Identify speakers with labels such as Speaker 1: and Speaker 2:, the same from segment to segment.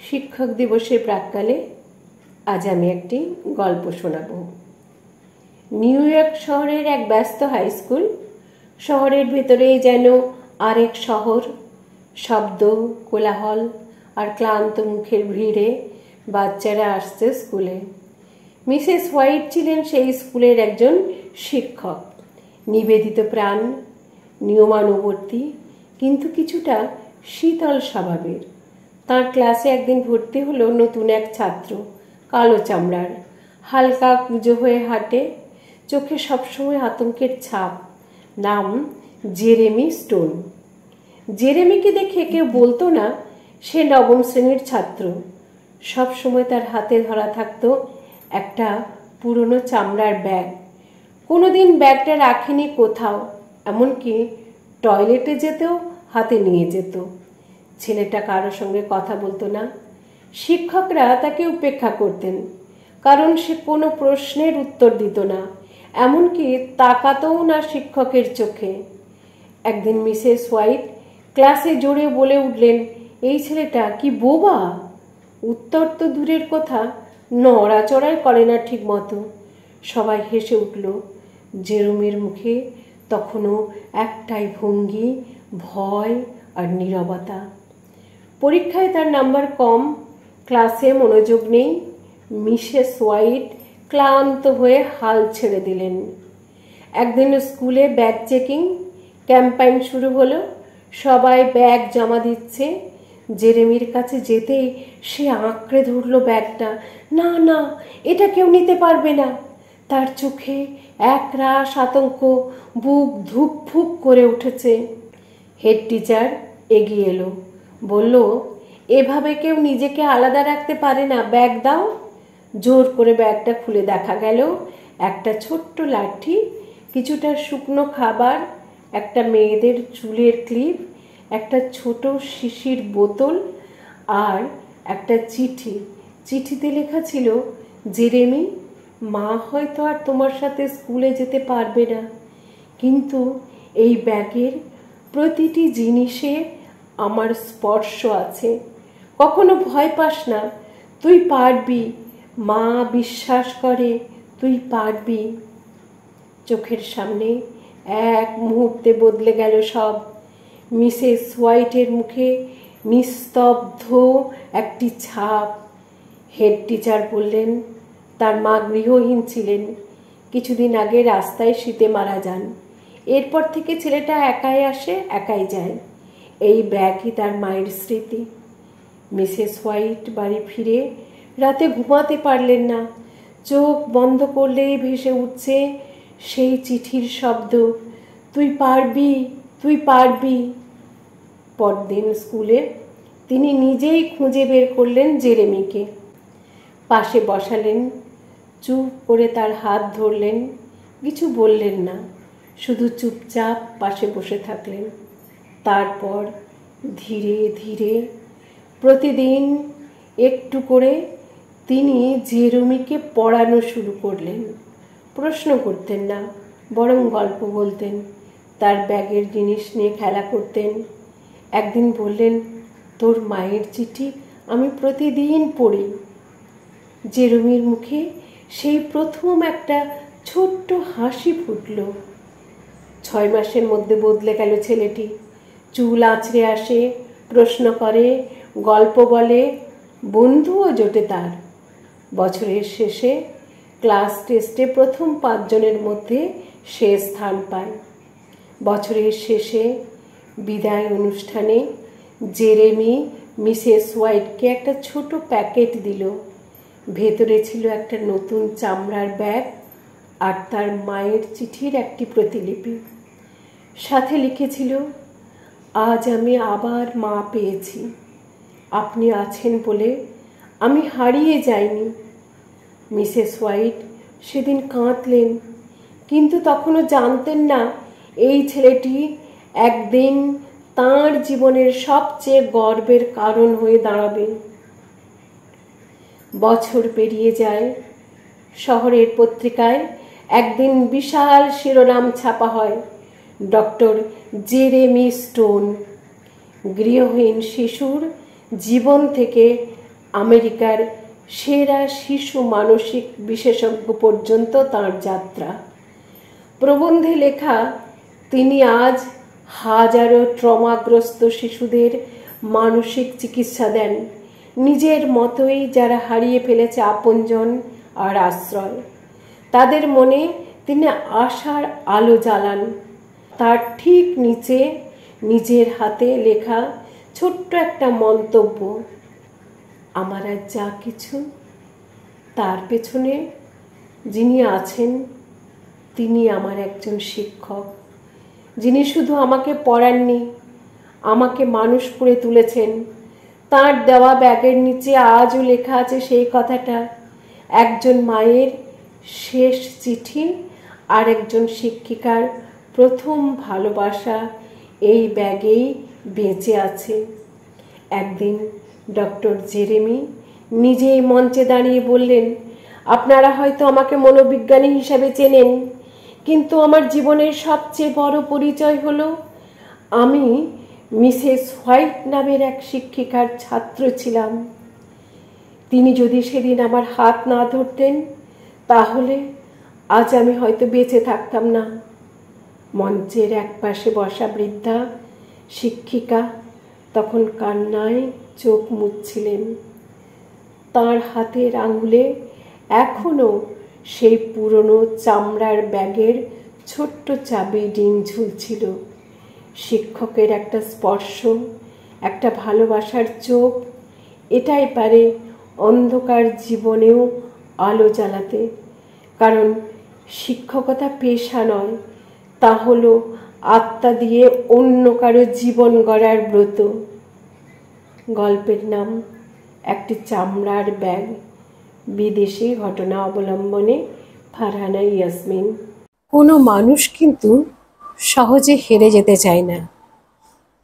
Speaker 1: শিক্ষক দিবসের প্রাক্কালে আজ আমি একটি গল্প শোনাব। নিউ ইয়র্ক শহরের এক ব্যস্ত হাই স্কুল। শহরের ভেতরেই যেন আরেক শহর। শব্দ, কোলাহল আর ক্লান্ত মুখের ভিড়ে বাচ্চারা আসছে স্কুলে। মিসেস হোয়াইট ছিলেন সেই স্কুলের একজন শিক্ষক, নিবেদিত প্রাণ, নিয়মানুবর্তী, কিন্তু কিছুটা শীতল স্বভাবের। তার ক্লাসে একদিন ভর্তি হলো নতুন এক ছাত্র, কালো চামড়ার, হালকা কুঁজো হয়ে হাঁটে, চোখে সবসময় আতঙ্কের ছাপ। নাম জেরেমি স্টোন। জেরেমিকে দেখে কেউ বলতো না সে নবম শ্রেণীর ছাত্র। সব সময় তার হাতে ধরা থাকতো একটা পুরনো চামড়ার ব্যাগ। কোনোদিন ব্যাগটা রাখেনি কোথাও, এমনকি টয়লেটে যেতেও হাতে নিয়ে যেত। ছেলেটা কারোর সঙ্গে কথা বলতো না। শিক্ষকরা তাকে উপেক্ষা করতেন, কারণ সে কোনো প্রশ্নের উত্তর দিত না, এমনকি তাকাতও না শিক্ষকের চোখে। একদিন মিসেস হোয়াইট ক্লাসে জোরে বলে উঠলেন, এই ছেলেটা কি বোবা! উত্তর তো দূরের কথা, নড়াচড়াই করে না ঠিক মতো। সবাই হেসে উঠল। জেরোমের মুখে তখনও একটাই ভঙ্গি, ভয় আর নীরবতা। পরীক্ষায় তার নাম্বার কম, ক্লাসে মনোযোগ নেই। মিসেস হোয়াইট ক্লান্ত হয়ে হাল ছেড়ে দিলেন। একদিন স্কুলে ব্যাগ চেকিং ক্যাম্পেইন শুরু হলো। সবাই ব্যাগ জমা দিচ্ছে। জেরেমির কাছে যেতেই সে আঁকড়ে ধরল ব্যাগটা। না না, এটা কেউ নিতে পারবে না। তার চোখে একরাশ আতঙ্ক, বুক ধুকফুক করে উঠেছে। হেড টিচার এগিয়ে এলো, বলল, এভাবে কেউ নিজেকে আলাদা রাখতে পারে না, ব্যাগ দাও। জোর করে ব্যাগটা খুলে দেখা গেল একটা ছোট্ট লাঠি, কিছুটা শুকনো খাবার, একটা মেয়েদের চুলের ক্লিপ, একটা ছোট শিশির বোতল আর একটা চিঠি। চিঠিতে লেখা ছিল, জেরেমি, মা হয়তো আর তোমার সাথে স্কুলে যেতে পারবে না, কিন্তু এই ব্যাগের প্রতিটি জিনিসে আমার স্পর্শ আছে। কখনো ভয় পাস না, তুই পারবি, মা বিশ্বাস করে তুই পারবি। চোখের সামনে এক মুহূর্তে বদলে গেল সব। মিসেস হোয়াইটের মুখে নিস্তব্ধ একটি ছাপ। হেড টিচার বললেন, তার মা গৃহহীন ছিলেন, কিছুদিন আগে রাস্তায় শীতে মারা যান। এরপর থেকে ছেলেটা একাই আসে, একাই যায়। এই ব্যাগই তার মায়ের স্মৃতি। মিসেস হোয়াইট বাড়ি ফিরে রাতে ঘুমাতে পারলেন না। চোখ বন্ধ করলেই ভেসে উঠছে সেই চিঠির শব্দ, তুই পারবি, তুই পারবি। পরদিন স্কুলে তিনি নিজেই খুঁজে বের করলেন জেরেমিকে। পাশে বসালেন, চুপ করে তার হাত ধরলেন, কিছু বললেন না, শুধু চুপচাপ পাশে বসে থাকলেন। তারপর ধীরে ধীরে প্রতিদিন একটু করে তিনি জেরেমিকে পড়ানো শুরু করলেন। প্রশ্ন করতেন না, বরং গল্প বলতেন, তার ব্যাগের জিনিস নিয়ে খেলা করতেন। একদিন বললেন, তোর মায়ের চিঠি আমি প্রতিদিন পড়ি। জেরেমির মুখে সেই প্রথম একটা ছোট্ট হাসি ফুটল। 6 মাসের মধ্যে বদলে গেল ছেলেটি। চুল আঁচড়ে আসে, প্রশ্ন করে, গল্প বলে, বন্ধুও জোটে তার। বছরের শেষে ক্লাস টেস্টে প্রথম 5 জনের মধ্যে সে স্থান পায়। বছরের শেষে বিদায় অনুষ্ঠানে জেরেমি মিসেস হোয়াইটকে একটা ছোট প্যাকেট দিল। ভেতরে ছিল একটা নতুন চামড়ার ব্যাগ আর তার মায়ের চিঠির একটি প্রতিলিপি। সাথে লিখেছিল, আজ আমি আবার মা পেয়েছি, আপনি আছেন বলে আমি হারিয়ে যাইনি। মিসেস হোয়াইট সেদিন কাঁদলেন, কিন্তু তখনও জানতেন না এই ছেলেটি একদিন তাঁর জীবনের সবচেয়ে গর্বের কারণ হয়ে দাঁড়াবে। বছর পেরিয়ে যায়। শহরের পত্রিকায় একদিন বিশাল শিরোনাম ছাপা হয়, ডক্টর জেরেমি স্টোন, গৃহহীন শিশুর জীবন থেকে আমেরিকার সেরা শিশু মানসিক বিশেষজ্ঞ পর্যন্ত তাঁর যাত্রা। প্রবন্ধে লেখা তিনি আজ হাজারো ট্রমাগ্রস্ত শিশুদের মানসিক চিকিৎসা দেন, নিজের মতোই যারা হারিয়ে ফেলেছে আপনজন আর আশ্রয়। তাদের মনে তিনি আশার আলো জ্বালান। তার ঠিক নিচে নিজের হাতে লেখা ছোট্ট একটা মন্তব্য, আমার আর যা কিছু, তার পেছনে যিনি আছেন তিনি আমার একজন শিক্ষক, যিনি শুধু আমাকে পড়াননি, আমাকে মানুষ করে তুলেছেন। তাঁর দেওয়া ব্যাগের নিচে আজও লেখা আছে সেই কথাটা, একজন মায়ের শেষ চিঠি আর একজন শিক্ষিকার প্রথম ভালোবাসা এই ব্যাগেই বেঁচে আছে। একদিন ডক্টর জেরেমি নিজেই মঞ্চে দাঁড়িয়ে বললেন, আপনারা হয়তো আমাকে মনোবিজ্ঞানী হিসাবে চেনেন, কিন্তু আমার জীবনের সবচেয়ে বড় পরিচয় হলো আমি মিসেস হোয়াইট নামের এক শিক্ষিকার ছাত্র ছিলাম। তিনি যদি সেদিন আমার হাত না ধরতেন তাহলে আজ আমি হয়তো বেঁচে থাকতাম না। মঞ্চের একপাশে বসা বৃদ্ধা শিক্ষিকা তখন কান্নায় চোখ মুছছিলেন। তাঁর হাতের আঙুলে এখনো সেই পুরনো চামড়ার ব্যাগের ছোট্ট চাবি ডিম ঝুলছিল। শিক্ষকের একটা স্পর্শ, একটা ভালোবাসার চোখ, এটাই পারে অন্ধকার জীবনেও আলো জ্বালাতে। কারণ শিক্ষকতা পেশা নয়, তা হলো আত্মা দিয়ে অন্য কারো জীবন গড়ার ব্রত। গল্পের নাম একটি চামড়ার ব্যাগ, বিদেশি ঘটনা অবলম্বনে ফারহানা ইয়াসমিন। কোনো মানুষ কিন্তু সহজে হেরে যেতে চায় না,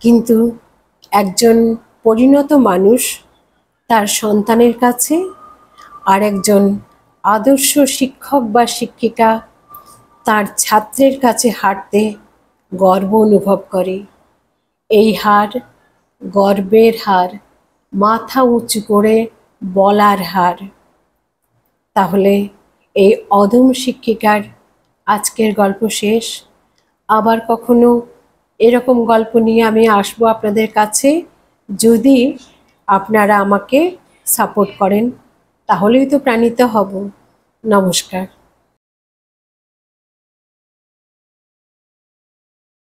Speaker 1: কিন্তু একজন পরিণত মানুষ তার সন্তানের কাছে আর একজন আদর্শ শিক্ষক বা শিক্ষিকা তার ছাত্রের কাছে হারতে গর্ব অনুভব করে। এই হার গর্বের হার, মাথা উঁচু করে বলার হার। তাহলে এই অদম শিক্ষিকার আজকের গল্প শেষ। আবার কখনো এরকম গল্প নিয়ে আমি আসবো আপনাদের কাছে, যদি আপনারা আমাকে সাপোর্ট করেন, তাহলেই তো প্রাণিত হব। নমস্কার।